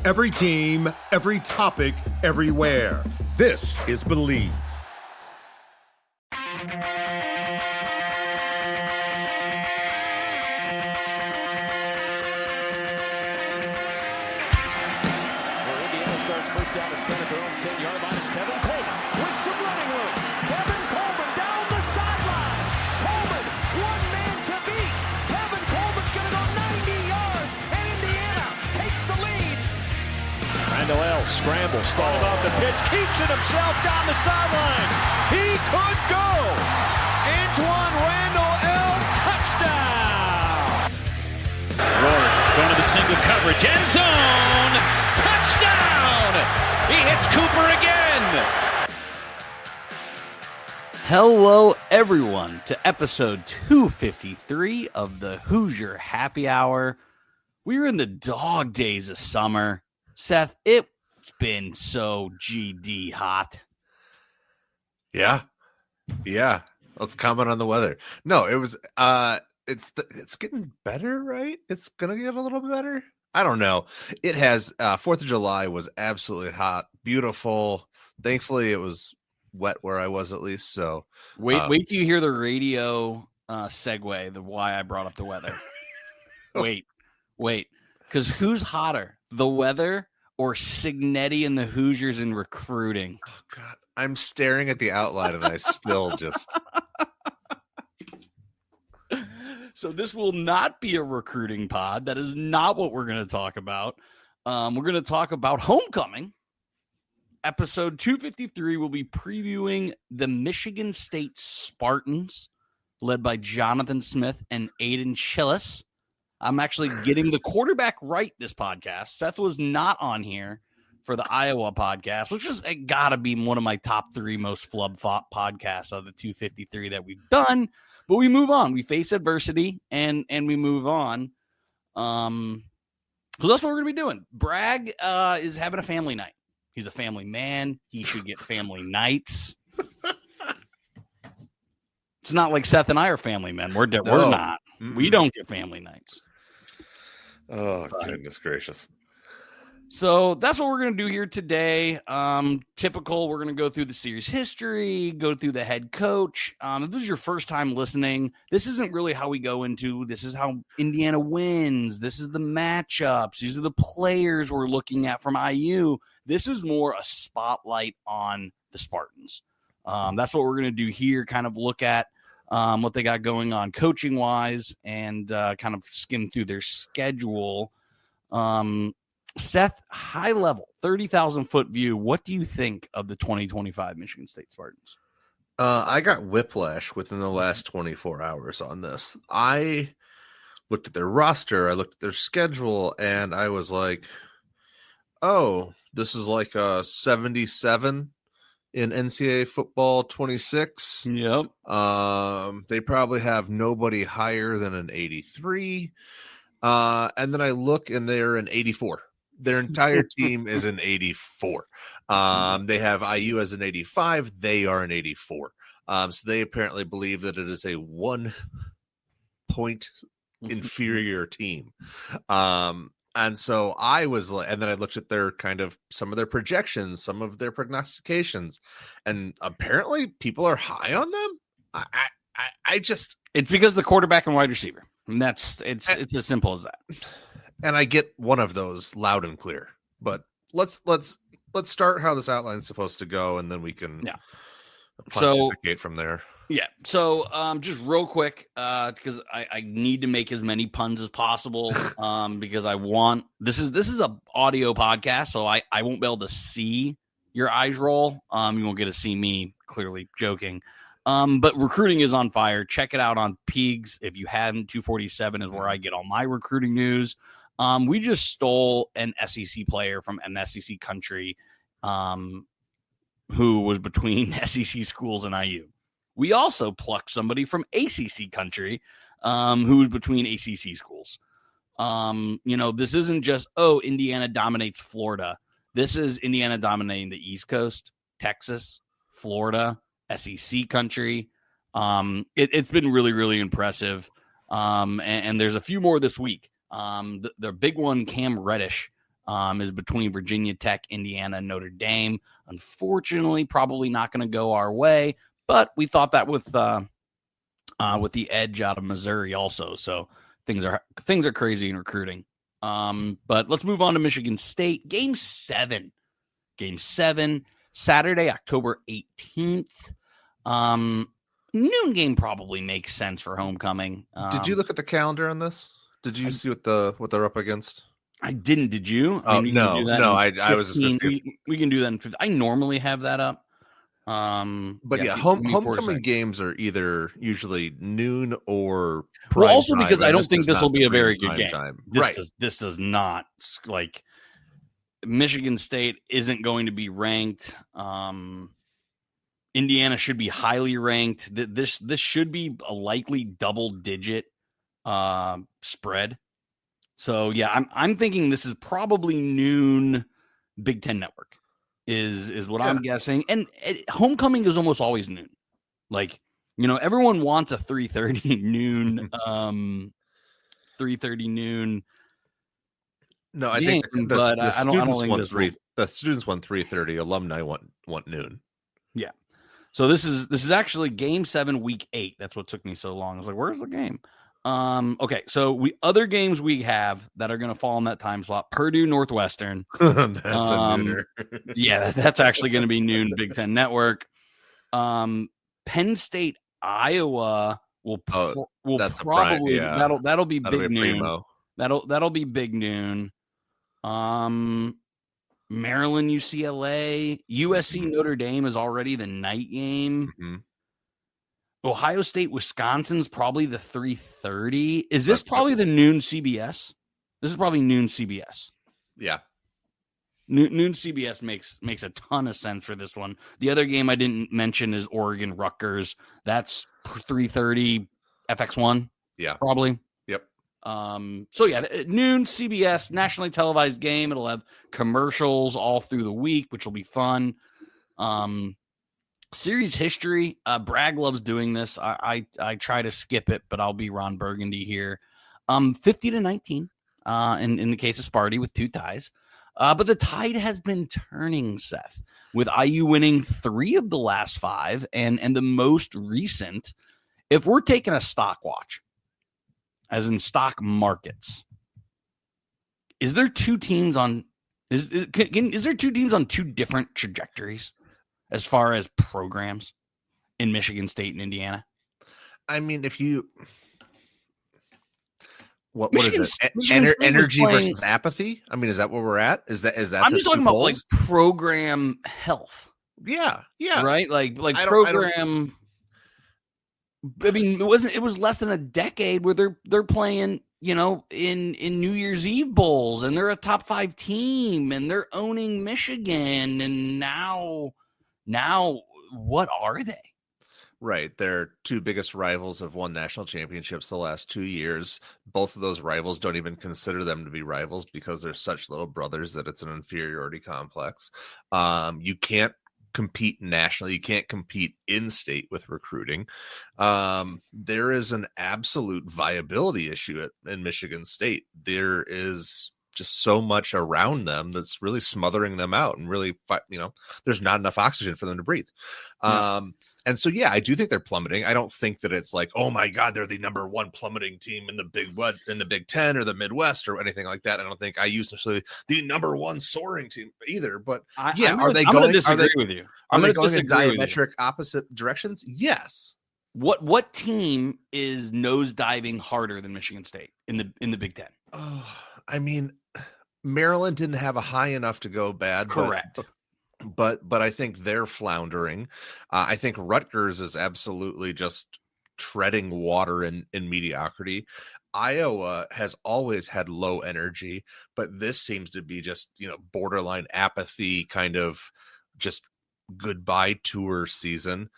Every team, every topic, everywhere. This is Believe. First down and 10 at their own 10-yard line. Tevin Coleman with some running room. Tevin Coleman down the sideline. Coleman, one man to beat. Tevin Coleman's going to go 90 yards, and Indiana takes the lead. Randall L. scrambles, started off the pitch, keeps it himself down the sidelines. He could go. Antoine Randall L. touchdown. Rory going to the single coverage, end zone. Touchdown! He hits Cooper again. Hello, everyone, to episode 253 of the Hoosier Happy Hour. We were in the dog days of summer. Seth, it's been so GD hot. Yeah. Let's comment on the weather. No, it was. It's getting better, right? It's gonna get a little bit better. I don't know. It has 4th of July was absolutely hot, beautiful. Thankfully, it was wet where I was at least. So wait till you hear the radio segue. The why I brought up the weather. wait, because who's hotter, the weather or Signetti and the Hoosiers in recruiting? Oh God, I'm staring at the outline and I still just. So this will not be a recruiting pod. That is not what we're going to talk about. We're going to talk about homecoming. Episode 253 will be previewing the Michigan State Spartans, led by Jonathan Smith and Aiden Chillis. I'm actually getting the quarterback right this podcast. Seth was not on here for the Iowa podcast, which is got to be one of my top 3 most flub podcasts of the 253 that we've done. But we move on. We face adversity, and we move on. So that's what we're going to be doing. Bragg is having a family night. He's a family man. He should get family nights. It's not like Seth and I are family men. We're not. Mm-mm. We don't get family nights. Oh, goodness gracious. So that's what we're going to do here today. Typical, we're going to go through the series history, go through the head coach. If this is your first time listening, this isn't really how we go into. This is how Indiana wins. This is the matchups. These are the players we're looking at from IU. This is more a spotlight on the Spartans. That's what we're going to do here, kind of look at what they got going on coaching-wise and kind of skim through their schedule. Seth, high level, 30,000-foot view. What do you think of the 2025 Michigan State Spartans? I got whiplash within the last 24 hours on this. I looked at their roster, I looked at their schedule, and I was like, oh, this is like a 77 in NCAA football 26. Yep. They probably have nobody higher than an 83. And then I look and they're an 84. Their entire team is an 84. They have IU as an 85. They are an 84. So they apparently believe that it is a 1 point inferior team. And so I was like, and then I looked at their kind of some of their projections, some of their prognostications, and apparently people are high on them. I just, it's because the quarterback and wide receiver. And it's as simple as that. And I get one of those loud and clear, but let's start how this outline is supposed to go, and then we can pontificate from there. Yeah. So just real quick, because I need to make as many puns as possible, because I want this is a audio podcast, so I won't be able to see your eyes roll. You won't get to see me clearly joking. But recruiting is on fire. Check it out on Pigs. If you hadn't, 247 is where I get all my recruiting news. We just stole an SEC player from an SEC country who was between SEC schools and IU. We also plucked somebody from ACC country who was between ACC schools. This isn't just, Indiana dominates Florida. This is Indiana dominating the East Coast, Texas, Florida, SEC country. It's been really, really impressive. And there's a few more this week. The big one, Cam Reddish, is between Virginia Tech, Indiana, and Notre Dame. Unfortunately, probably not going to go our way, but we thought that with the edge out of Missouri also. So things are crazy in recruiting. But let's move on to Michigan State. Game 7, Saturday, October 18th. Noon game probably makes sense for homecoming. Did you look at the calendar on this? Did you see what they're up against? I didn't. Did you? I was just gonna say, we can do that in 15. I normally have that up. But homecoming games are either usually noon or prime well, also time, because I don't think this will be a very prime good game. Time. This does not, like, Michigan State isn't going to be ranked. Indiana should be highly ranked. This should be a likely double-digit spread. So yeah, I'm thinking this is probably noon. Big Ten Network is what I'm guessing, and homecoming is almost always noon. Like, everyone wants a 3:30 noon. 3:30 noon. No, I game, think but I don't think the students want 3:30. Alumni want noon. Yeah. So this is actually game 7, week 8. That's what took me so long. I was like, where's the game? Okay, so other games we have that are going to fall in that time slot. Purdue, Northwestern. That's a nooner. Yeah, that's actually going to be noon. Big Ten Network. Penn State, Iowa will probably that'll be big noon. Primo. That'll be big noon. Maryland, UCLA, USC, Notre Dame is already the night game. Mm-hmm. Ohio State, Wisconsin's probably the 3:30. Is this probably the noon CBS? This is probably noon CBS. Yeah. Noon CBS makes a ton of sense for this one. The other game I didn't mention is Oregon Rutgers. That's 3:30 FX1. Yeah. Probably. Yep. So yeah, noon CBS, nationally televised game. It'll have commercials all through the week, which will be fun. Series history. Bragg loves doing this. I try to skip it, but I'll be Ron Burgundy here. 50-19 in the case of Sparty with 2 ties. But the tide has been turning, Seth, with IU winning 3 of the last 5 and the most recent. If we're taking a stock watch, as in stock markets, is there 2 teams on is there 2 teams on 2 different trajectories as far as programs in Michigan State and Indiana? I mean, if you what Michigan, is it? Michigan Energy versus apathy? I mean, is that where we're at? Is that I'm just talking about like program health. Yeah. Right? Like program. I mean, it was less than a decade where they're playing, in New Year's Eve bowls, and they're a top 5 team, and they're owning Michigan, and now what are they? Right. Their 2 biggest rivals have won national championships the last 2 years. Both of those rivals don't even consider them to be rivals because they're such little brothers that it's an inferiority complex. You can't compete nationally. You can't compete in state with recruiting. There is an absolute viability issue in Michigan State. There is just so much around them that's really smothering them out, and really, there's not enough oxygen for them to breathe. Yeah. And so, yeah, I do think they're plummeting. I don't think that it's like, oh my God, they're the number 1 plummeting team in the Big Ten or the Midwest or anything like that. I don't think IU is necessarily the number 1 soaring team either. But I'm going to disagree with you. Are they going in diametric opposite directions? Yes. What team is nosediving harder than Michigan State in the Big Ten? Oh, I mean, Maryland didn't have a high enough to go bad. Correct. But I think they're floundering. I think Rutgers is absolutely just treading water in mediocrity. Iowa has always had low energy, but this seems to be just, borderline apathy, kind of just goodbye tour season.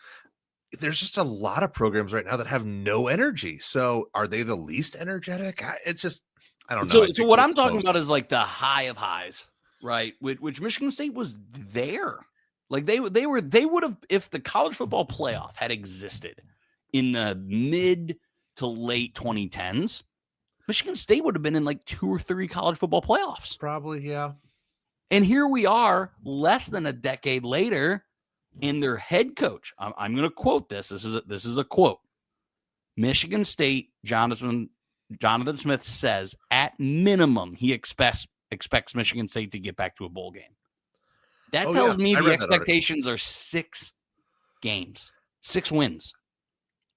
There's just a lot of programs right now that have no energy. So are they the least energetic? It's just, I don't know. So what I'm talking about is like the high of highs. Right, which Michigan State was there. Like they would have, if the college football playoff had existed in the mid to late 2010s, Michigan State would have been in like 2 or 3 college football playoffs. Probably, yeah. And here we are less than a decade later, and their head coach, I'm going to quote this. This is a quote. Michigan State, Jonathan Smith says, at minimum, he expects Michigan State to get back to a bowl game. That tells me the expectations are 6 games, 6 wins.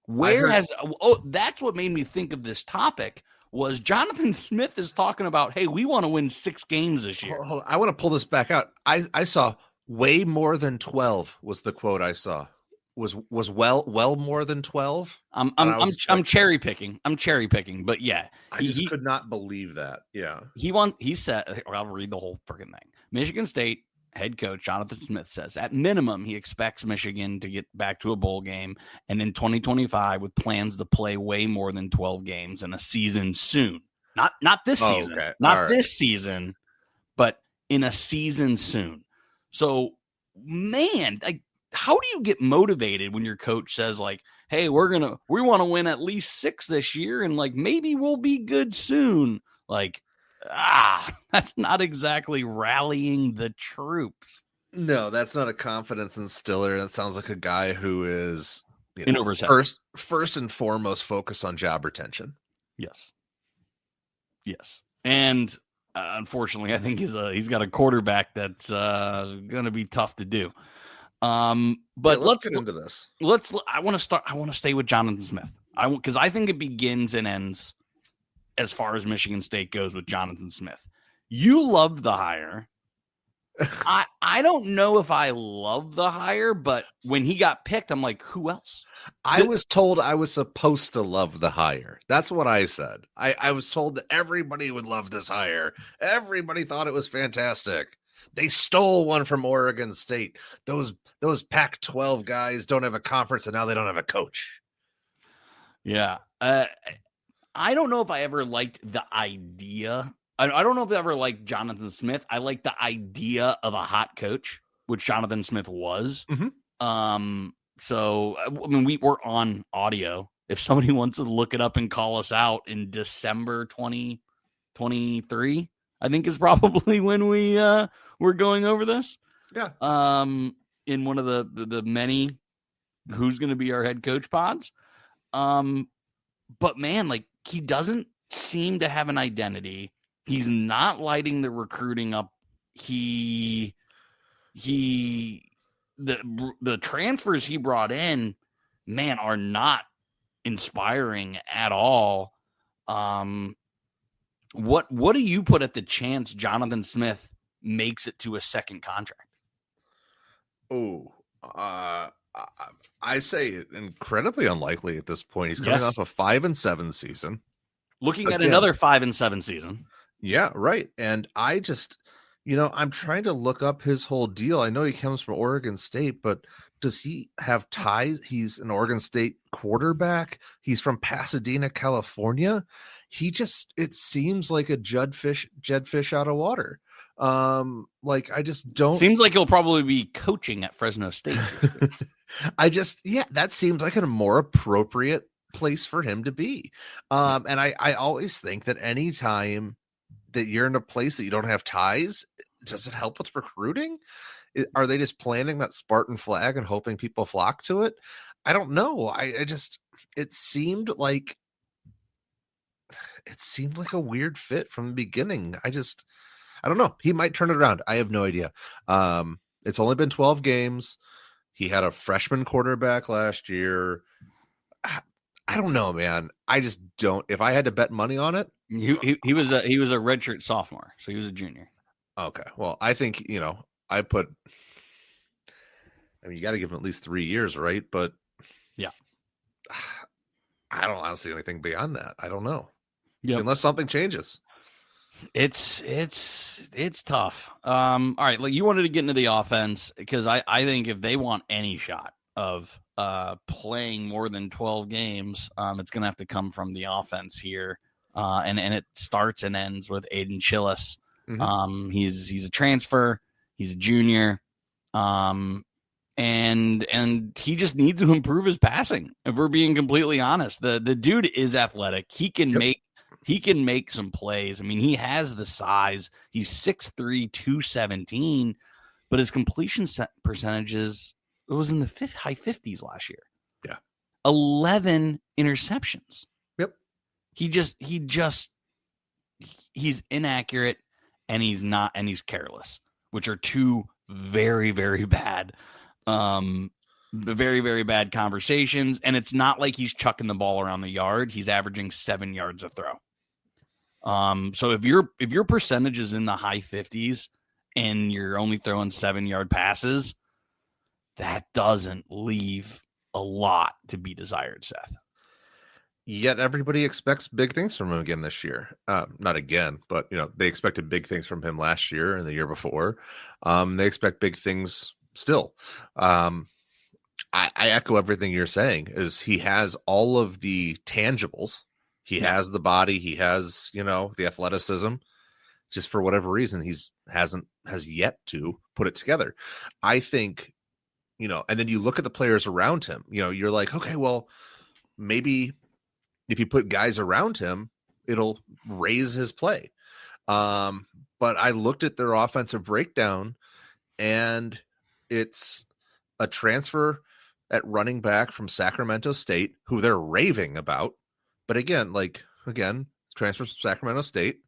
That's what made me think of this topic was Jonathan Smith is talking about, hey, we want to win 6 games this year. Hold on. I want to pull this back out. I saw way more than 12 was the quote I saw. Was well more than 12. I'm cherry picking. But yeah, he could not believe that. Yeah, he said, I'll read the whole freaking thing. Michigan State head coach Jonathan Smith says at minimum he expects Michigan to get back to a bowl game, and in 2025 with plans to play way more than 12 games in a season soon. Not this season, okay. This season, but in a season soon. So, man, like, how do you get motivated when your coach says, like, hey, we want to win at least 6 this year, and like maybe we'll be good soon? Like, that's not exactly rallying the troops. No, that's not a confidence instiller. That sounds like a guy who is in over his head. First and foremost focused on job retention. Yes. And unfortunately, I think he's got a quarterback that's going to be tough to do. But let's get into this. I want to stay with Jonathan Smith. Because I think it begins and ends as far as Michigan State goes with Jonathan Smith. You love the hire. I don't know if I love the hire, but when he got picked, I'm like, who else? I was told I was supposed to love the hire. That's what I said. I was told that everybody would love this hire. Everybody thought it was fantastic. They stole one from Oregon State. Those Pac-12 guys don't have a conference, and now they don't have a coach. Yeah. I don't know if I ever liked the idea. I don't know if I ever liked Jonathan Smith. I like the idea of a hot coach, which Jonathan Smith was. Mm-hmm. So, I mean, we're on audio. If somebody wants to look it up and call us out in December 2023, I think is probably when we're going over this. Yeah. In one of the many who's going to be our head coach pods. But man, like, he doesn't seem to have an identity. He's not lighting the recruiting up. The transfers he brought in, man, are not inspiring at all. What do you put at the chance Jonathan Smith makes it to a second contract? Oh, I say incredibly unlikely at this point. He's coming off a 5-7 season. Looking at another 5-7 season. Yeah, right. And I just, I'm trying to look up his whole deal. I know he comes from Oregon State, but does he have ties? He's an Oregon State quarterback. He's from Pasadena, California. It seems like a Jed fish out of water. I just don't. Seems like he'll probably be coaching at Fresno State. That seems like a more appropriate place for him to be. And I always think that any time that you're in a place that you don't have ties, does it help with recruiting? Are they just planting that Spartan flag and hoping people flock to it? I don't know. It seemed like a weird fit from the beginning. I don't know. He might turn it around. I have no idea. It's only been 12 games. He had a freshman quarterback last year. I don't know, man. I just don't. If I had to bet money on it, he was a redshirt sophomore, so he was a junior. Okay. Well, I think, you got to give him at least 3 years, right? But yeah, I don't honestly see anything beyond that. I don't know. Yeah, unless something changes. It's tough. All right, like, you wanted to get into the offense, because I think if they want any shot of playing more than 12 games, it's gonna have to come from the offense here. And it starts and ends with Aiden Chillis. Mm-hmm. He's a transfer, he's a junior. And he just needs to improve his passing. If we're being completely honest, the dude is athletic. He can make He can make some plays. I mean, he has the size. He's 6'3", 217, but his completion percentages, it was in the high 50s last year. Yeah. 11 interceptions. Yep. He's inaccurate, and he's careless, which are two very, very bad, very, very bad conversations. And it's not like he's chucking the ball around the yard. He's averaging 7 yards a throw. So if your percentage is in the high 50s and you're only throwing 7-yard passes, that doesn't leave a lot to be desired, Seth. Yet everybody expects big things from him again this year. Not again, but they expected big things from him last year and the year before. They expect big things still. I echo everything you're saying. Is he has all of the tangibles. He has the body. He has the athleticism. Just for whatever reason, has yet to put it together. I think and then you look at the players around him. You're like, okay, well, maybe if you put guys around him, it'll raise his play. But I looked at their offensive breakdown, and it's a transfer at running back from Sacramento State, who they're raving about. But again, transfers from Sacramento State.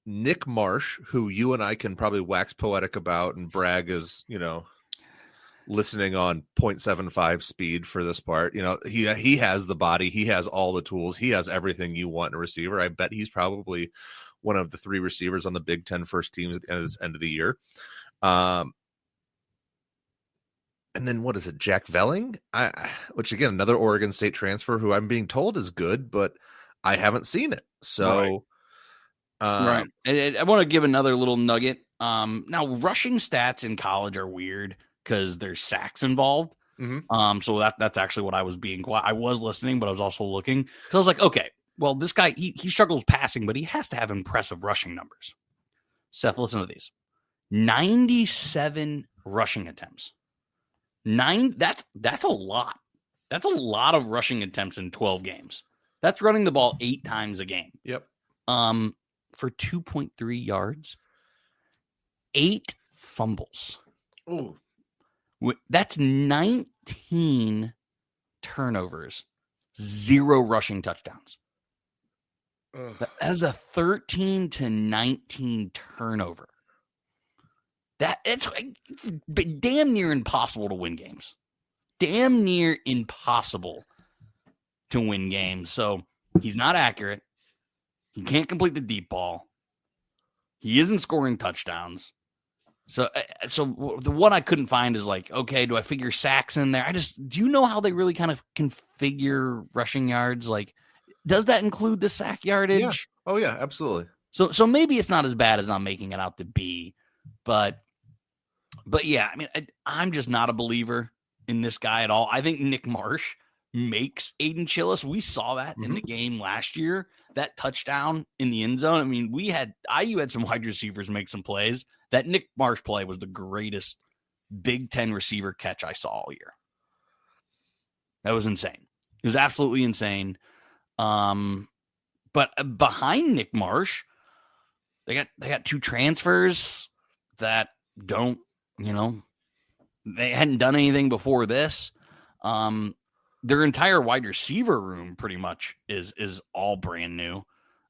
Nick Marsh, who you and I can probably wax poetic about and brag as, listening on 0.75 speed for this part. He has the body, he has all the tools, he has everything you want in a receiver. I bet he's probably one of the 3 receivers on the Big Ten first teams at the end of the year. And then what is it, Jack Velling? Which again, another Oregon State transfer who I'm being told is good, but I haven't seen it. So right. And I want to give another little nugget. Now rushing stats in college are weird because there's sacks involved. Mm-hmm. So that's actually what I was being quiet. I was listening, but I was also looking because I was like, okay, well, this guy, he struggles passing, but he has to have impressive rushing numbers. Seth, listen to these. 97 rushing attempts. That's a lot. That's a lot of rushing attempts in 12 games. That's running the ball 8 times a game. Yep. For 2.3 yards, 8 fumbles. Ooh. That's 19 turnovers, 0 rushing touchdowns. Ugh. That is a 13 to 19 turnover. It's damn near impossible to win games. Damn near impossible to win games. So he's not accurate. He can't complete the deep ball. He isn't scoring touchdowns. So the one I couldn't find is like, okay, do I figure sacks in there? Do you know how they really kind of configure rushing yards? Like, does that include the sack yardage? Yeah. Oh yeah, absolutely. So maybe it's not as bad as I'm making it out to be, but yeah, I mean, I'm just not a believer in this guy at all. I think Nick Marsh makes Aiden Chillis. We saw that in the game last year, that touchdown in the end zone. I mean, IU had some wide receivers make some plays. That Nick Marsh play was the greatest Big Ten receiver catch I saw all year. That was insane. It was absolutely insane. But behind Nick Marsh, they got 2 transfers that don't, they hadn't done anything before this. Their entire wide receiver room pretty much is all brand new.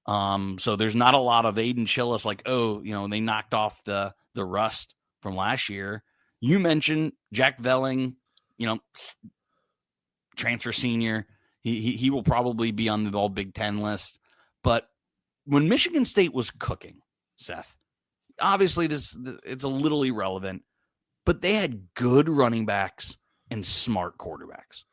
So there's not a lot of Aiden Chillis like, they knocked off the rust from last year. You mentioned Jack Velling, transfer senior. He will probably be on the all Big Ten list. But when Michigan State was cooking, Seth, obviously it's a little irrelevant, but they had good running backs and smart quarterbacks,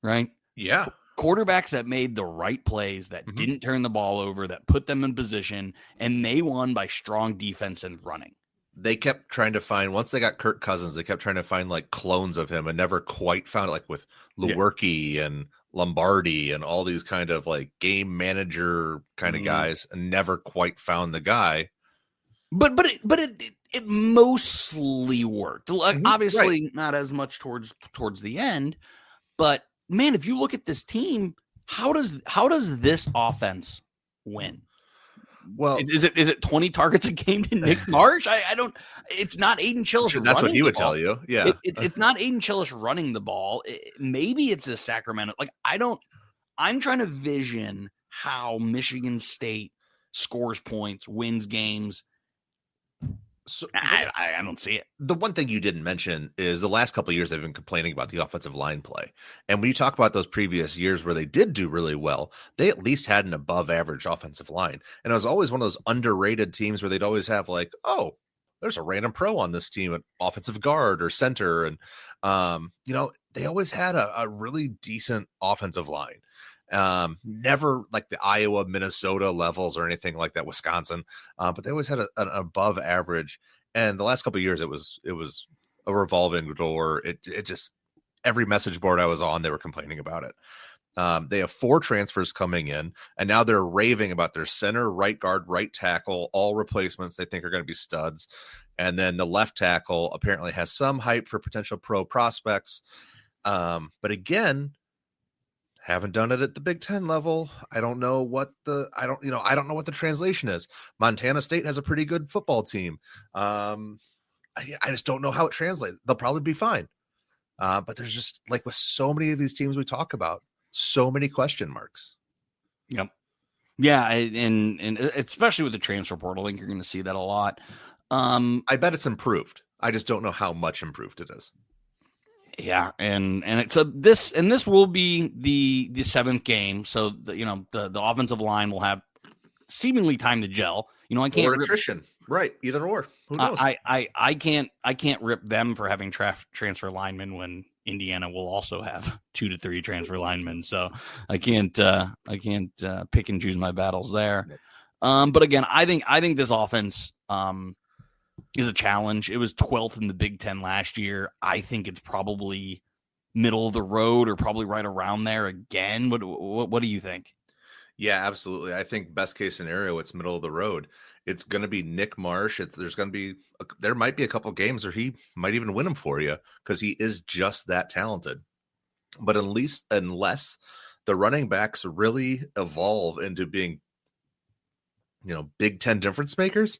right? Yeah. Quarterbacks that made the right plays, that didn't turn the ball over, that put them in position, and they won by strong defense and running. They kept trying to find, once they got Kirk Cousins, they kept trying to find like clones of him and never quite found it, like with Lewerke and Lombardi and all these kind of like game manager kind of guys, and never quite found the guy. But it mostly worked. Like, obviously not as much towards the end, but man, if you look at this team, How does this offense win? Well, is it 20 targets a game to Nick Marsh? I don't. It's not Aiden Chillis. Sure, that's what he would ball. tell you. Yeah, it's not Aiden Chillis running the ball. Maybe it's a Sacramento. Like I'm trying to vision how Michigan State scores points, wins games. So I don't see it. The one thing you didn't mention is the last couple of years they've been complaining about the offensive line play. And when you talk about those previous years where they did do really well, they at least had an above average offensive line. And it was always one of those underrated teams where they'd always have like, oh, there's a random pro on this team at offensive guard or center. And, they always had a really decent offensive line. Never like the Iowa, Minnesota levels or anything like that, Wisconsin, but they always had an above average. And the last couple of years, it was a revolving door. It just, every message board I was on, they were complaining about it. They have 4 transfers coming in, and now they're raving about their center, right guard, right tackle, all replacements they think are going to be studs. And then the left tackle apparently has some hype for potential pro prospects. But again, haven't done it at the Big Ten level. I don't know what the translation is. Montana State has a pretty good football team. I just don't know how it translates. They'll probably be fine. But there's just, like with so many of these teams we talk about, so many question marks. Yep. Yeah. And especially with the transfer portal, I think you're going to see that a lot. I bet it's improved. I just don't know how much improved it is. Yeah, and this will be the 7th game. So the offensive line will have seemingly time to gel. I can't attrition, right? Either or. Who knows? I can't rip them for having transfer linemen when Indiana will also have 2 to 3 transfer linemen. So I can't pick and choose my battles there. But again, I think this offense is a challenge. It was 12th in the Big Ten last year. I think it's probably middle of the road or probably right around there again. What do you think? Yeah, absolutely. I think best case scenario, it's middle of the road. It's going to be Nick Marsh. There might be a couple games where he might even win them for you because he is just that talented. But unless the running backs really evolve into being, Big Ten difference makers,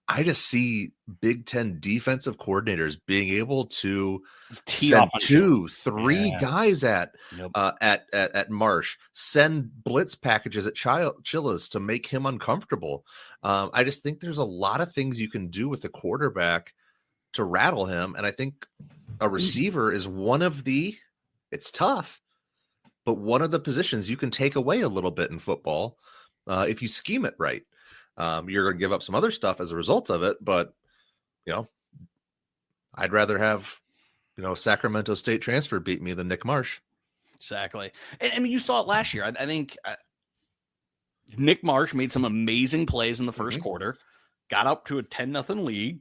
I just see Big Ten defensive coordinators being able to send 2, 3 guys at Marsh, send blitz packages at Chillis to make him uncomfortable. I just think there's a lot of things you can do with the quarterback to rattle him. And I think a receiver is it's tough, but one of the positions you can take away a little bit in football if you scheme it right. You're going to give up some other stuff as a result of it, but I'd rather have Sacramento State transfer beat me than Nick Marsh. Exactly. I mean, you saw it last year. I think Nick Marsh made some amazing plays in the first quarter, got up to a 10-0 lead.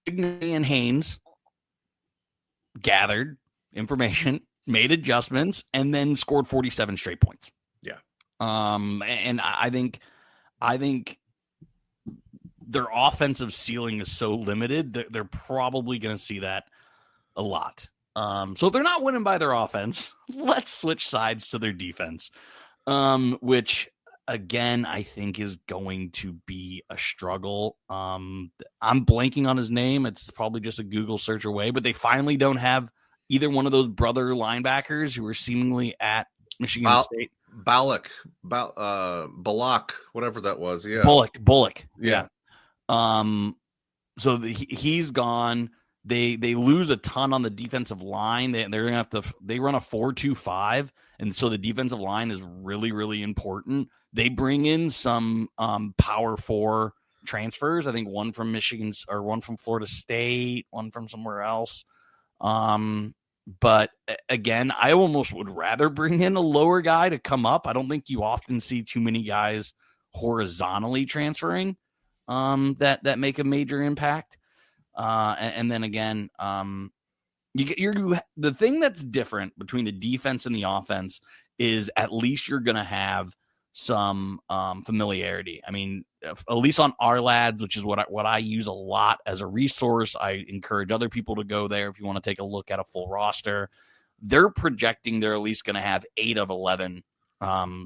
Signey and Haynes gathered information, made adjustments, and then scored 47 straight points. Yeah. And I think their offensive ceiling is so limited that they're probably going to see that a lot. So if they're not winning by their offense, let's switch sides to their defense, which again, I think is going to be a struggle. I'm blanking on his name. It's probably just a Google search away, but they finally don't have either one of those brother linebackers who are seemingly at Michigan State. Balak, whatever that was. Yeah. Bullock. Yeah. So he's gone. They lose a ton on the defensive line. They're going to have to, they run a 4-2-5. And so the defensive line is really, really important. They bring in some power 4 transfers. I think one from Michigan or one from Florida State, one from somewhere else. But again, I almost would rather bring in a lower guy to come up. I don't think you often see too many guys horizontally transferring that make a major impact. And then again, the thing that's different between the defense and the offense is at least you're going to have some familiarity. I mean, at least on our lads, which is what I use a lot as a resource. I encourage other people to go there if you want to take a look at a full roster. They're projecting they're at least going to have 8 of 11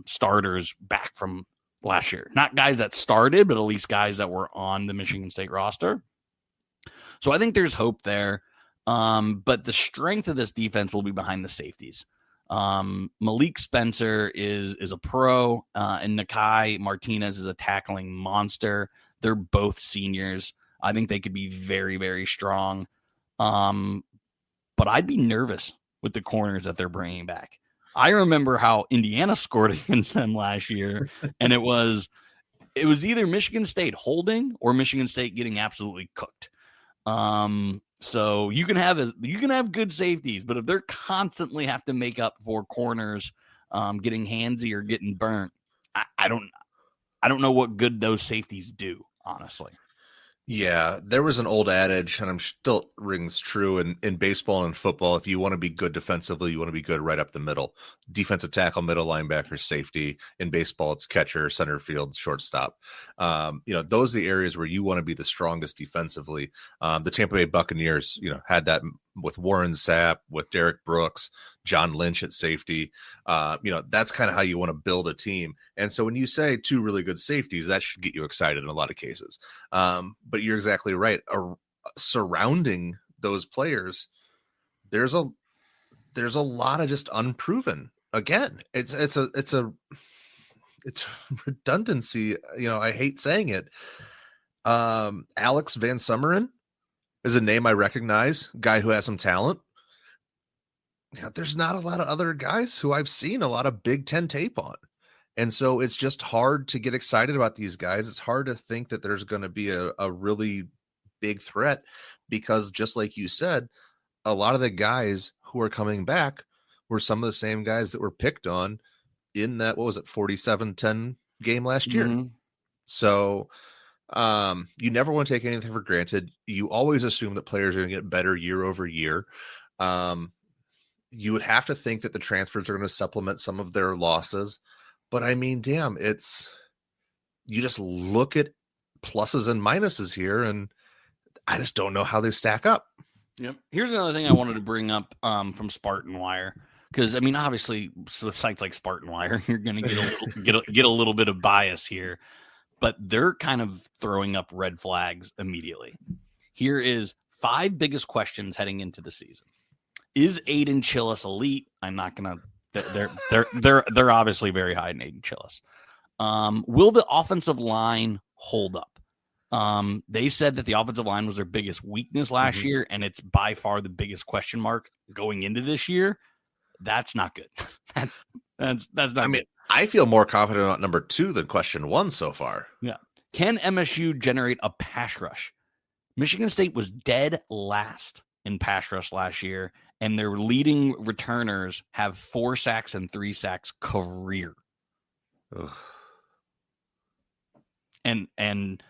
starters back from last year. Not guys that started, but at least guys that were on the Michigan State roster. So I think there's hope there. But the strength of this defense will be behind the safeties. Malik Spencer is a pro, and Nakai Martinez is a tackling monster. They're both seniors. I think they could be very, very strong. But I'd be nervous with the corners that they're bringing back. I remember how Indiana scored against them last year, and it was either Michigan State holding or Michigan State getting absolutely cooked. So you can have good safeties, but if they're constantly have to make up for corners getting handsy or getting burnt, I don't know what good those safeties do, honestly. Yeah, there was an old adage, and I'm still rings true in baseball and football. If you want to be good defensively, you want to be good right up the middle. Defensive tackle, middle linebacker, safety. In baseball, it's catcher, center field, shortstop. Those are the areas where you want to be the strongest defensively. The Tampa Bay Buccaneers, had that with Warren Sapp, with Derek Brooks, John Lynch at safety. That's kind of how you want to build a team. And so when you say two really good safeties, that should get you excited in a lot of cases. But you're exactly right. Surrounding those players, there's a lot of just unproven. Again, it's redundancy. I hate saying it. Alex Van Summeren is a name I recognize, guy who has some talent. Yeah, there's not a lot of other guys who I've seen a lot of Big Ten tape on. And so it's just hard to get excited about these guys. It's hard to think that there's going to be a really big threat because just like you said, a lot of the guys who are coming back were some of the same guys that were picked on in that, 47-10 game last year. Mm-hmm. So you never want to take anything for granted. You always assume that players are going to get better year over year. You would have to think that the transfers are going to supplement some of their losses. But I mean, damn, you just look at pluses and minuses here, and I just don't know how they stack up. Yep. Here's another thing I wanted to bring up from Spartan Wire. Because, I mean, obviously, with sites like Spartan Wire, you're going to get a little bit of bias here. But they're kind of throwing up red flags immediately. Here is 5 biggest questions heading into the season. Is Aiden Chillis elite? I'm not going to. They're obviously very high in Aiden Chillis. Will the offensive line hold up? They said that the offensive line was their biggest weakness last year, and it's by far the biggest question mark going into this year. That's not good. That's not. I mean, I feel more confident about number 2 than question 1 so far. Yeah. Can MSU generate a pass rush? Michigan State was dead last in pass rush last year, and their leading returners have 4 sacks and 3 sacks career. Ugh. And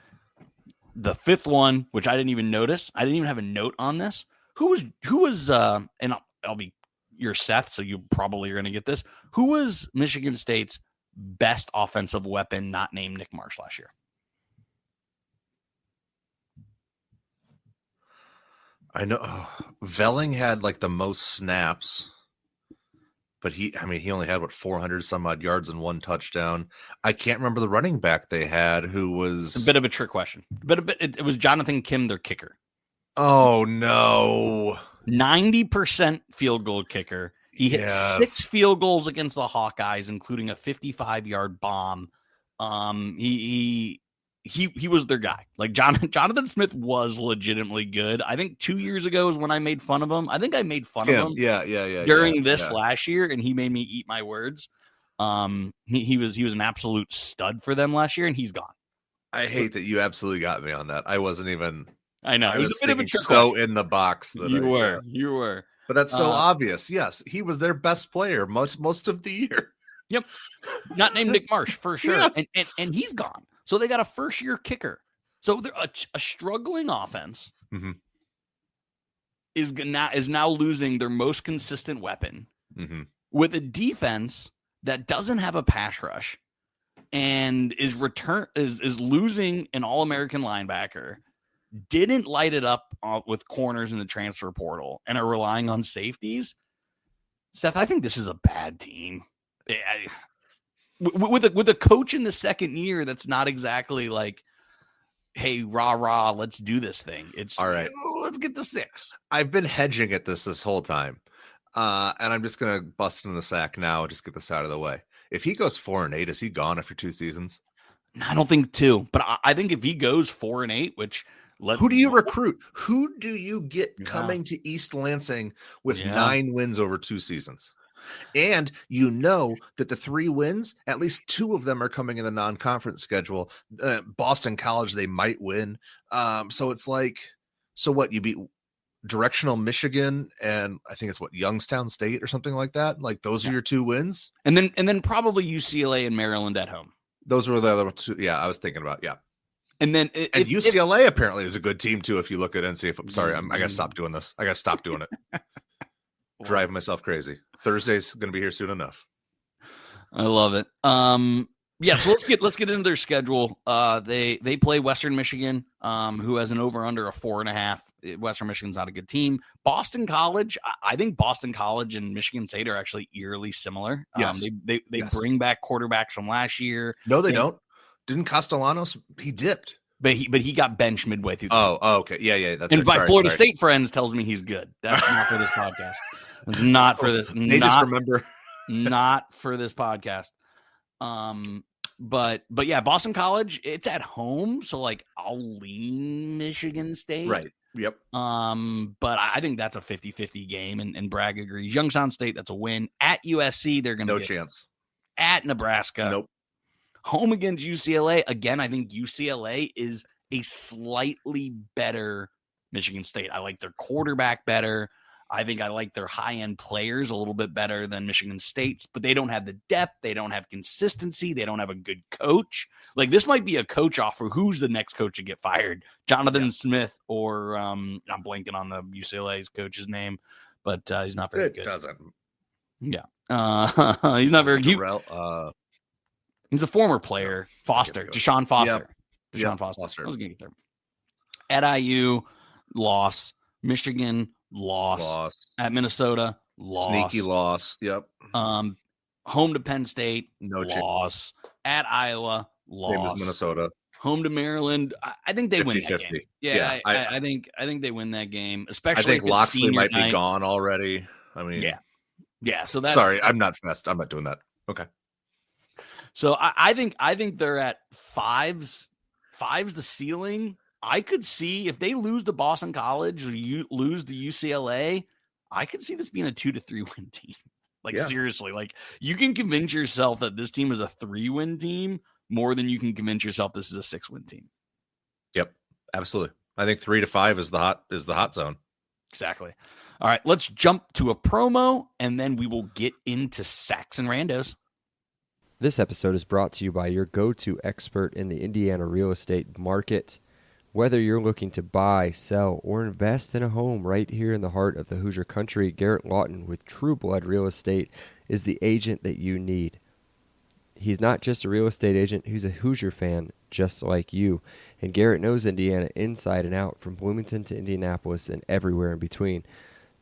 the 5th one, which I didn't even notice, I didn't even have a note on this. Who was and I'll be your Seth, so you probably are going to get this. Who was Michigan State's best offensive weapon not named Nick Marsh last year? I know Velling had like the most snaps, but he only had 400 some odd yards and 1 touchdown. I can't remember the running back they had who was a bit of a trick question. It was Jonathan Kim, their kicker. Oh no. 90% field goal kicker. He hit 6 field goals against the Hawkeyes, including a 55-yard bomb. He was their guy. Like Jonathan Smith was legitimately good. I think 2 years ago is when I made fun of him. I think I made fun of him. During this last year, and he made me eat my words. He was an absolute stud for them last year, and he's gone. I hate that you absolutely got me on that. I wasn't even. I know. I was a bit of a so in the box that you were. But that's so obvious. Yes, he was their best player most of the year. Yep. Not named Nick Marsh for sure. Yes. And he's gone. So they got a first-year kicker. So they're a struggling offense is now losing their most consistent weapon with a defense that doesn't have a pass rush and is losing an All-American linebacker, didn't light it up with corners in the transfer portal, and are relying on safeties. Seth, I think this is a bad team. with a coach in the second year, that's not exactly like, hey, rah rah, let's do this thing. It's all right. Let's get the 6. I've been hedging at this whole time, and I'm just gonna bust in the sack now. Just get this out of the way. If he goes 4-8, is he gone after 2 seasons? I don't think 2, but I think if he goes 4-8, which who do you recruit? Who do you get coming to East Lansing with 9 wins over 2 seasons? And you know that the 3 wins, at least 2 of them are coming in the non-conference schedule. Boston College, they might win. So it's like, so what? You beat Directional Michigan, and I think it's Youngstown State or something like that. Like those are your 2 wins, and then probably UCLA and Maryland at home. Those were the other 2. Yeah, I was thinking about And then UCLA apparently is a good team too. If you look at NCAA, I'm sorry, I gotta stop doing this. I gotta stop doing it. Driving myself crazy. Thursday's gonna be here soon enough. I love it. Yeah, so let's get into their schedule. They play Western Michigan, who has an over under of 4.5. Western Michigan's not a good team. Boston College, I think Boston College and Michigan State are actually eerily similar. Yes. They bring back quarterbacks from last year. No, they don't. Didn't Castellanos? He dipped, but he got benched midway through the season. Okay, yeah. That's and right. by Florida State friends tells me he's good. That's not for this podcast. It's not for this. Just remember, not for this podcast. But yeah, Boston College, it's at home, so like I'll lean Michigan State. Right. Yep. But I think that's a 50-50 game, and Bragg agrees. Youngstown State, that's a win. At USC, they're gonna no chance. At Nebraska. Nope. Home against UCLA. Again, I think UCLA is a slightly better Michigan State. I like their quarterback better. I think I like their high-end players a little bit better than Michigan State's, but they don't have the depth. They don't have consistency. They don't have a good coach. Like, this might be a coach offer. Who's the next coach to get fired? Jonathan Smith or I'm blanking on the UCLA's coach's name, but he's not very good. Doesn't. Yeah. He's not very good. He's a former player. Foster. Deshaun Foster. Yep. Deshaun Foster. I was going to get there. At IU, loss. Michigan, loss. At Minnesota, loss. Sneaky loss. Yep. Home to Penn State, no loss. At Iowa, loss. Same as Minnesota. Home to Maryland. I think they 50-50. win that game. Yeah, I think they win that game. Especially, I think Loxley might be gone already. I mean, yeah. So that's sorry, I'm not fast. I'm not doing that. Okay. So I think they're at 5s. 5's the ceiling. I could see if they lose to Boston College or you lose to UCLA, I could see this being a 2 to 3 win team. Seriously, like you can convince yourself that this team is a 3-win team more than you can convince yourself this is a 6-win team. Yep, absolutely. I think 3 to 5 is the hot zone. Exactly. All right, let's jump to a promo and then we will get into Sacks and Randos. This episode is brought to you by your go-to expert in the Indiana real estate market. Whether you're looking to buy, sell, or invest in a home right here in the heart of the Hoosier country, Garrett Lawton with True Blood Real Estate is the agent that you need. He's not just a real estate agent, he's a Hoosier fan just like you. And Garrett knows Indiana inside and out, from Bloomington to Indianapolis and everywhere in between.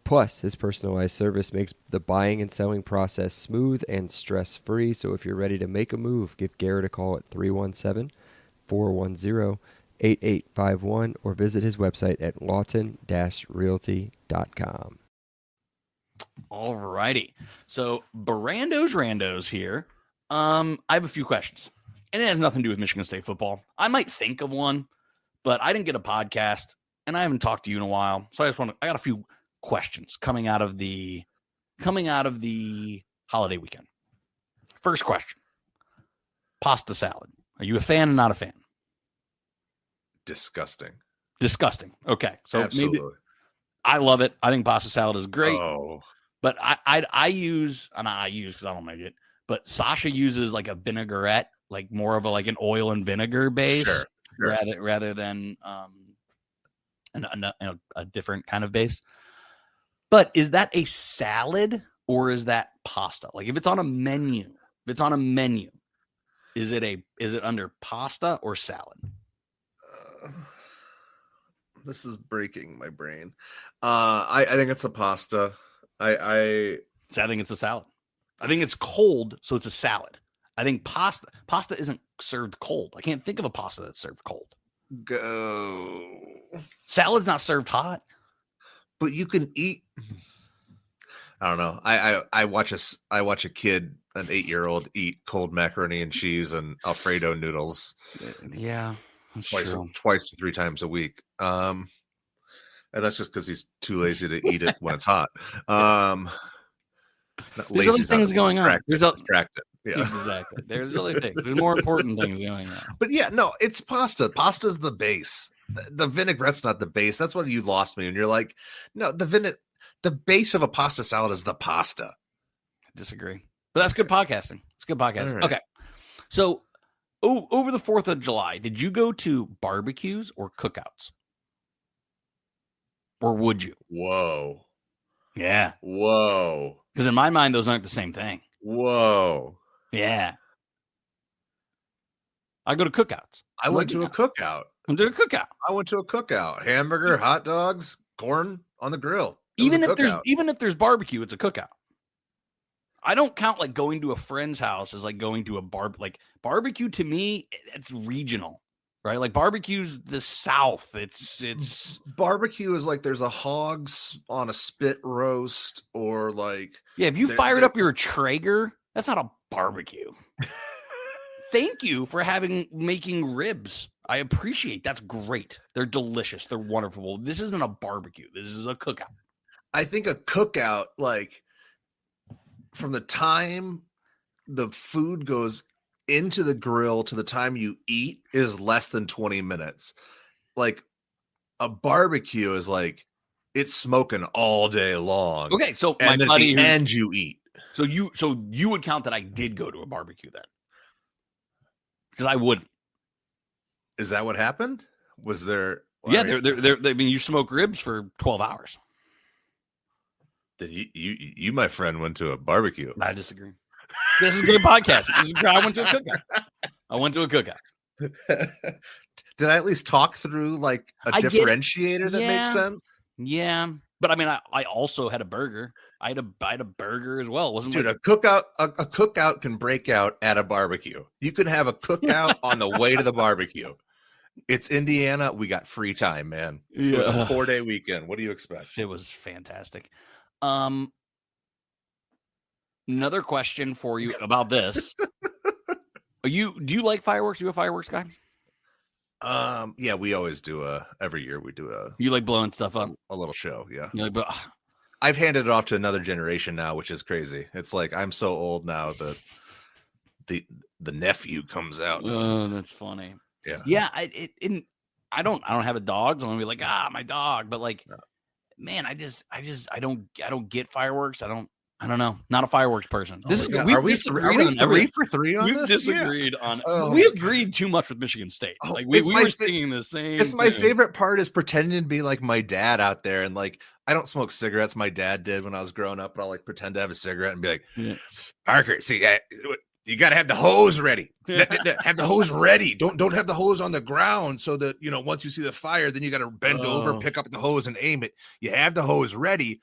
Plus, his personalized service makes the buying and selling process smooth and stress-free. So if you're ready to make a move, give Garrett a call at 317-410-8851 or visit his website at lawton-realty.com. All righty. So Randos here. I have a few questions, and it has nothing to do with Michigan State football. I might think of one, but I didn't get a podcast, and I haven't talked to you in a while. So I got a few questions coming out of the holiday weekend. First question: pasta salad. Are you a fan or not a fan? Disgusting. Okay, so absolutely. Maybe I love it. I think pasta salad is great. Oh, but I use because I don't make it. But Sasha uses like a vinaigrette, like more of an oil and vinegar base, sure. rather than a different kind of base. But is that a salad or is that pasta? Like if it's on a menu, is it under pasta or salad? This is breaking my brain. I think it's a pasta. I think it's a salad. I think it's cold, so it's a salad. I think pasta isn't served cold. I can't think of a pasta that's served cold. Go. Salad's not served hot. But you can eat. I don't know. I watch a kid, an 8-year-old, eat cold macaroni and cheese and Alfredo noodles. Yeah, twice to 3 times a week. And that's just because he's too lazy to eat it when it's hot. There's other things going on. There's distracted. Yeah. Exactly. There's other things. There's more important things going on. But yeah, no, it's pasta. Pasta's the base. The vinaigrette's not the base. That's what you lost me. And you're like, no, the base of a pasta salad is the pasta. I disagree. But that's good podcasting. It's good podcasting. Right. Okay. So over the 4th of July, did you go to barbecues or cookouts? Or would you? Whoa. Yeah. Whoa. Because in my mind, those aren't the same thing. Whoa. Yeah. I go to cookouts. I went to a cookout. I went to a cookout. Hamburger, hot dogs, corn on the grill. Even if there's barbecue, it's a cookout. I don't count like going to a friend's house as like going to a barbecue to me, it's regional, right? Like barbecue's the South. It's barbecue is like there's a hogs on a spit roast or like if you fired up your Traeger, that's not a barbecue. Thank you for making ribs. I appreciate that's great. They're delicious. They're wonderful. This isn't a barbecue. This is a cookout. I think a cookout, like from the time the food goes into the grill to the time you eat is less than 20 minutes. Like a barbecue is like it's smoking all day long. Okay, so and my buddy and you eat. So you would count that I did go to a barbecue then? Because I would. Is that what happened? Was there? Yeah, I mean, you smoke ribs for 12 hours. Then you, my friend, went to a barbecue. I disagree. This is good podcasting. I went to a cookout. Did I at least talk through like a differentiator that makes sense? Yeah, but I mean, I also had a burger. I had a burger as well. It wasn't Dude, like... a cookout can break out at a barbecue. You can have a cookout on the way to the barbecue. It's Indiana. We got free time, man. It was a 4-day weekend. What do you expect? It was fantastic. Another question for you about this. Do you like fireworks? You a fireworks guy? Yeah, we always do every year we do you like blowing stuff up? A little show, yeah. You like, I've handed it off to another generation now, which is crazy. It's like I'm so old now that the nephew comes out. Oh, that's funny. Yeah. Yeah, I don't have a dog, so I'm gonna be like, my dog, but like, man, I don't get fireworks. I don't know. Not a fireworks person. Are we 3 for 3 on We've this? disagreed on. We agreed too much with Michigan State. Like we were singing the same. It's my favorite part is pretending to be like my dad out there, and like I don't smoke cigarettes. My dad did when I was growing up, but I'll like pretend to have a cigarette and be like, Parker, see, you got to have the hose ready. Have the hose ready. Don't have the hose on the ground so that, once you see the fire, then you got to bend over, pick up the hose and aim it. You have the hose ready.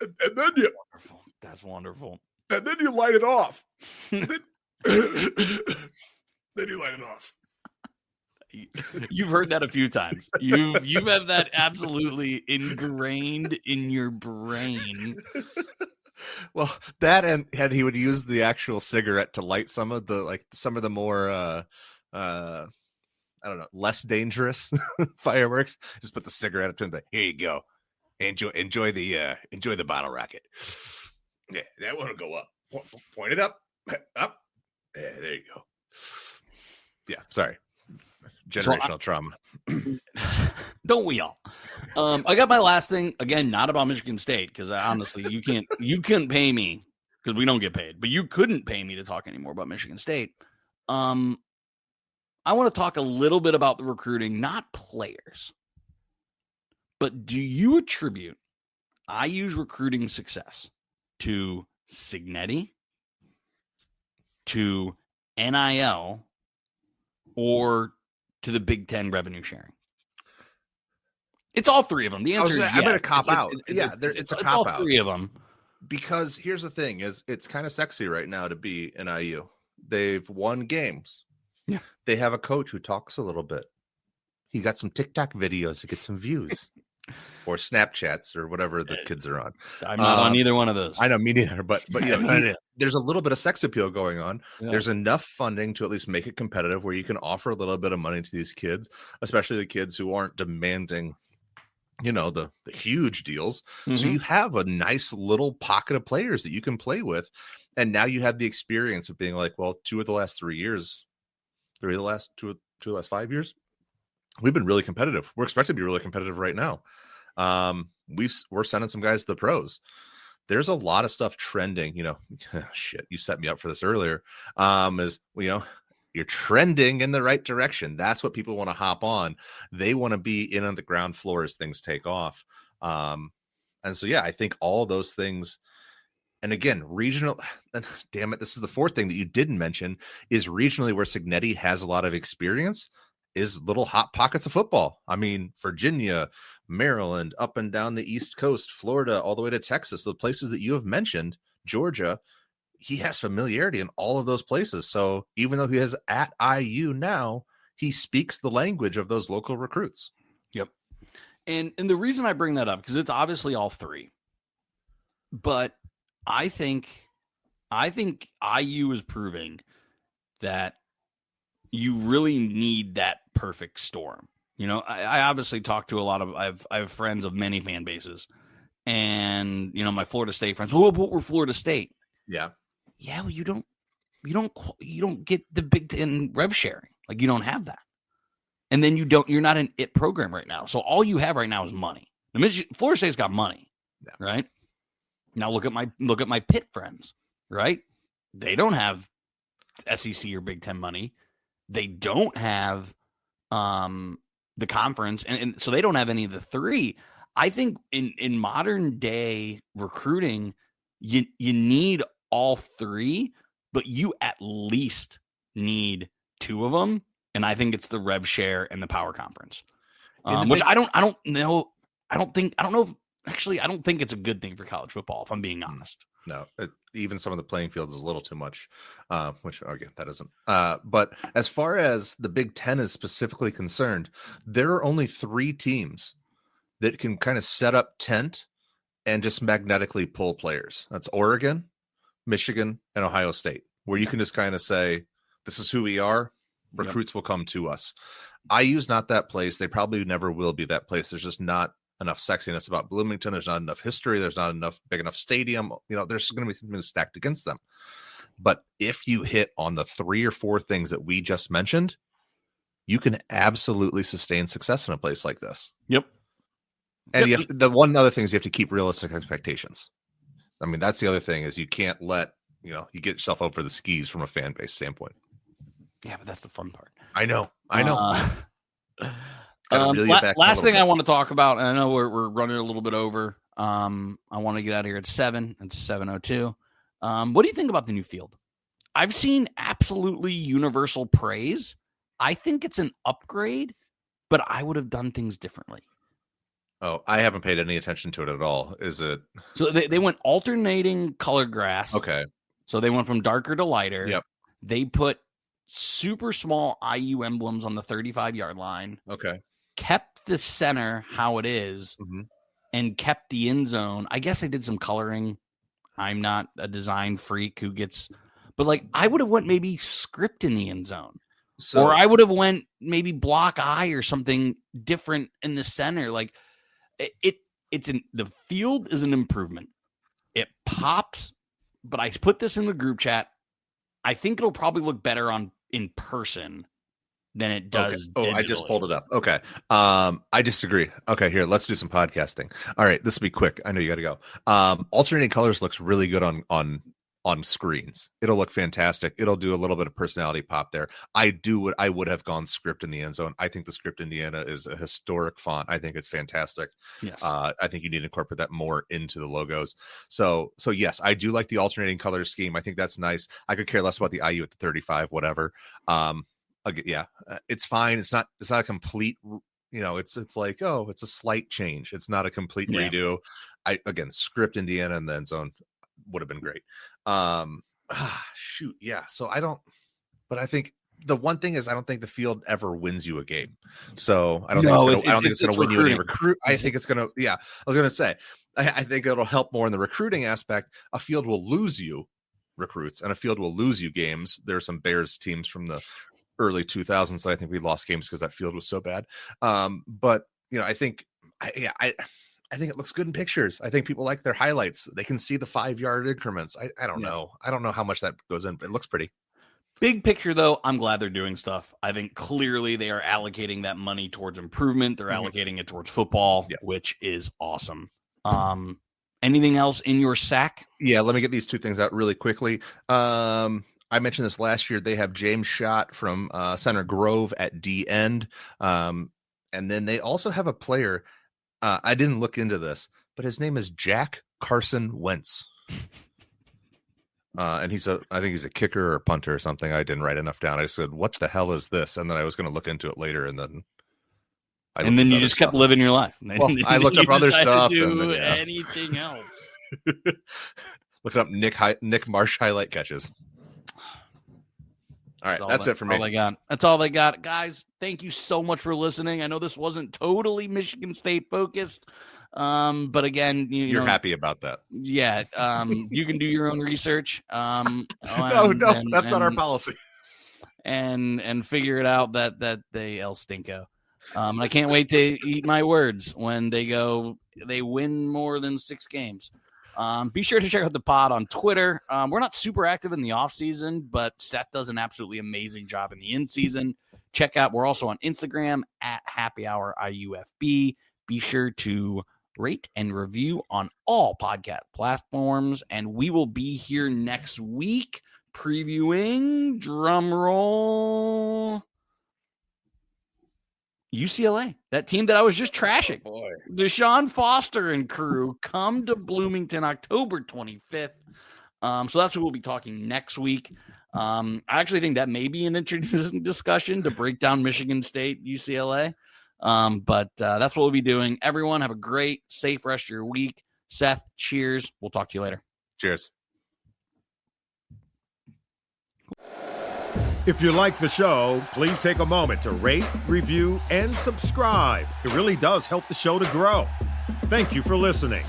And then that's wonderful. And then you light it off. then you light it off. You've heard that a few times. You have that absolutely ingrained in your brain. Well, that and he would use the actual cigarette to light some of the more I don't know, less dangerous fireworks. Just put the cigarette up to him, like, here you go. Enjoy the bottle rocket. Yeah, that one will go up. Point it up. Yeah, there you go. Yeah, sorry. Generational trauma. Don't we all? I got my last thing again, not about Michigan State, because honestly, you couldn't pay me because we don't get paid, but you couldn't pay me to talk anymore about Michigan State. I want to talk a little bit about the recruiting, not players, but do you attribute IU's recruiting success to Signetti, to NIL, or to the Big Ten revenue sharing? It's all three of them. The answer is yes. I'm going to cop out. It's a cop out. All three of them. Because here's the thing: is it's kind of sexy right now to be an IU. They've won games. Yeah. They have a coach who talks a little bit. He got some TikTok videos to get some views, or Snapchats, or whatever the kids are on. I'm not on either one of those. I know, me neither. But you know, Yeah. there's a little bit of sex appeal going on. Yeah. There's enough funding to at least make it competitive, where you can offer a little bit of money to these kids, especially the kids who aren't demanding, you know, the huge deals. So Mhm. you have a nice little pocket of players that you can play with, and now you have the experience of being like, well, two of the last 5 years, we've been really competitive. We're expected to be really competitive right now. We're sending some guys to the pros. There's a lot of stuff trending, you know. Shit, you set me up for this earlier. You're trending in the right direction. That's what people want to hop on. They want to be in on the ground floor as things take off. And so, yeah, I think all those things. And again, regional, damn it, this is the fourth thing that you didn't mention, is regionally where Signetti has a lot of experience is little hot pockets of football. I mean, Virginia, Maryland, up and down the East Coast, Florida, all the way to Texas, the places that you have mentioned, Georgia, he has familiarity in all of those places. So even though he is at IU now, he speaks the language of those local recruits. Yep. And the reason I bring that up, because it's obviously all three, but I think IU is proving that you really need that perfect storm. You know, I obviously talk to a lot of, I have friends of many fan bases, and, you know, my Florida State friends, well, we're Florida State. Yeah. Yeah. Well, you don't get the Big Ten rev sharing. Like, you don't have that. And then you're not an IT program right now. So all you have right now is money. Florida State's got money, yeah. Right? Now look at my Pitt friends, right? They don't have SEC or Big Ten money. They don't have the conference, and so they don't have any of the three. I think in modern day recruiting, you need all three, but you at least need two of them. And I think it's the rev share and the power conference, which I don't know. I don't think it's a good thing for college football, if I'm being honest. No, even some of the playing fields is a little too much, which again, that isn't. But as far as the Big Ten is specifically concerned, there are only three teams that can kind of set up tent and just magnetically pull players. That's Oregon, Michigan, and Ohio State, where you can just kind of say, this is who we are. Recruits will come to us. IU's not that place. They probably never will be that place. There's just not enough sexiness about Bloomington. There's not enough history. There's not enough big enough stadium. You know, there's going to be something stacked against them. But if you hit on the 3 or 4 things that we just mentioned, you can absolutely sustain success in a place like this. Yep. And the one other thing is you have to keep realistic expectations. I mean, that's the other thing, is you can't let, you get yourself over the skis from a fan base standpoint. Yeah, but that's the fun part. I know. Last thing I want to talk about, and I know we're running a little bit over. I want to get out of here at 7. It's 7:02. What do you think about the new field? I've seen absolutely universal praise. I think it's an upgrade, but I would have done things differently. Oh, I haven't paid any attention to it at all. Is it? So they went alternating color grass. Okay. So they went from darker to lighter. Yep. They put super small IU emblems on the 35-yard line. Okay. Kept the center how it is, and kept the end zone. I guess they did some coloring. I'm not a design freak but like, I would have went maybe script in the end zone. Or I would have went maybe block I or something different in the center. Like, the field is an improvement. It pops, but I put this in the group chat. I think it'll probably look better in person than it does. Okay. Oh, I just pulled it up. Okay. I disagree. Okay, here, let's do some podcasting. All right, this will be quick. I know you got to go. Alternating colors looks really good on screens. It'll look fantastic. It'll do a little bit of personality pop there. I would have gone script in the end zone. I think the script Indiana is a historic font. I think it's fantastic. Yes. I think you need to incorporate that more into the logos. So yes, I do like the alternating color scheme. I think that's nice. I could care less about the IU at the 35, whatever. It's fine. It's not a complete, it's like, oh, it's a slight change. It's not a complete redo. Script Indiana in the end zone. would have been great. Shoot, yeah. So I think the one thing is I don't think the field ever wins you a game. So I don't think it's going to win you any recruit. I think it's going to. Yeah, I was going to say I think it'll help more in the recruiting aspect. A field will lose you recruits, and a field will lose you games. There are some Bears teams from the early 2000s that I think we lost games because that field was so bad. But I think I think it looks good in pictures. I think people like their highlights. They can see the 5-yard increments. I don't know. I don't know how much that goes in, but it looks pretty. Big picture, though, I'm glad they're doing stuff. I think clearly they are allocating that money towards improvement. They're allocating it towards football, which is awesome. Anything else in your sack? Yeah, let me get these two things out really quickly. I mentioned this last year. They have James Schott from Center Grove at D end. And then they also have a player. I didn't look into this, but his name is Jack Carson Wentz. And I think he's a kicker or punter or something. I didn't write enough down. I said, what the hell is this? And then I was going to look into it later. And then you just kept living your life. Well, I looked up other stuff. Do anything else. Look up Nick Marsh highlight catches. All right, that's it for me. That's all they got. Guys, thank you so much for listening. I know this wasn't totally Michigan State focused, but again, you're happy about that. Yeah, you can do your own research. No, that's not our policy. And figure it out that they El Stinko. I can't wait to eat my words when they win more than 6 games. Be sure to check out the pod on Twitter. We're not super active in the off season, but Seth does an absolutely amazing job in the in season. We're also on Instagram at Happy Hour IUFB. Be sure to rate and review on all podcast platforms, and we will be here next week previewing, drum roll, UCLA, that team that I was just trashing. Oh boy. Deshaun Foster and crew come to Bloomington October 25th. So that's what we'll be talking next week. I actually think that may be an interesting discussion to break down Michigan State, UCLA. But that's what we'll be doing. Everyone have a great, safe rest of your week. Seth, cheers. We'll talk to you later. Cheers. If you like the show, please take a moment to rate, review, and subscribe. It really does help the show to grow. Thank you for listening.